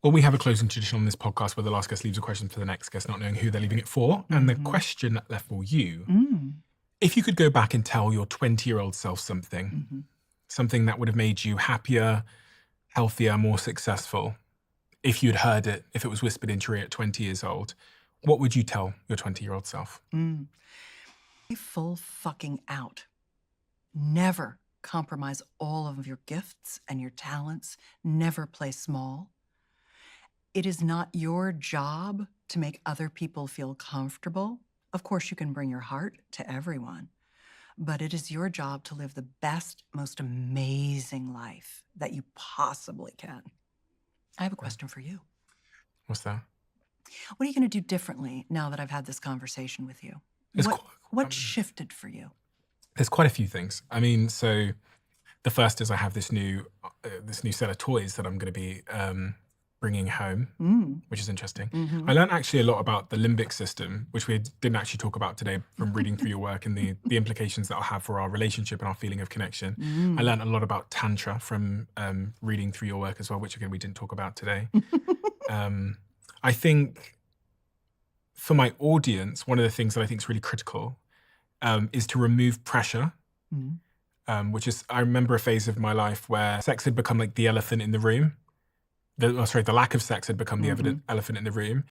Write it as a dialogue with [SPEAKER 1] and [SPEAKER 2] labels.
[SPEAKER 1] Well, we have a closing tradition on this podcast where the last guest leaves a question for the next guest, not knowing who they're leaving it for. And the
[SPEAKER 2] Mhm.
[SPEAKER 1] question left for you,
[SPEAKER 2] Mm.
[SPEAKER 1] if you could go back and tell your 20-year-old self something,
[SPEAKER 2] Mhm.
[SPEAKER 1] something that would have made you happier, healthier, more successful, if you'd heard it, if it was whispered into your ear at 20 years old, what would you tell your 20-year-old self?
[SPEAKER 2] Mm. Be full fucking out. Never compromise all of your gifts and your talents. Never play small. It is not your job to make other people feel comfortable. Of course, you can bring your heart to everyone, but it is your job to live the best, most amazing life that you possibly can. I have a question for you.
[SPEAKER 1] What's that?
[SPEAKER 2] What are you going to do differently now that I've had this conversation with you?
[SPEAKER 1] There's
[SPEAKER 2] What
[SPEAKER 1] quite,
[SPEAKER 2] what shifted for you?
[SPEAKER 1] there's quite a few things. I mean, so the first is I have this new set of toys that I'm going to be bringing home,
[SPEAKER 2] Mm.
[SPEAKER 1] which is interesting. I
[SPEAKER 2] Mhm.
[SPEAKER 1] learned actually a lot about the limbic system, which we didn't actually talk about today from reading through your work and the implications that will have for our relationship and our feeling of connection. I
[SPEAKER 2] Mm.
[SPEAKER 1] learned a lot about Tantra from reading through your work as well, which again, we didn't talk about today. Um, I think for my audience, one of the things that I think is really critical is to remove pressure,
[SPEAKER 2] Mm.
[SPEAKER 1] which is, I remember a phase of my life where sex had become like the elephant in the room. The lack of sex had become the
[SPEAKER 2] Mhm.
[SPEAKER 1] elephant in the room.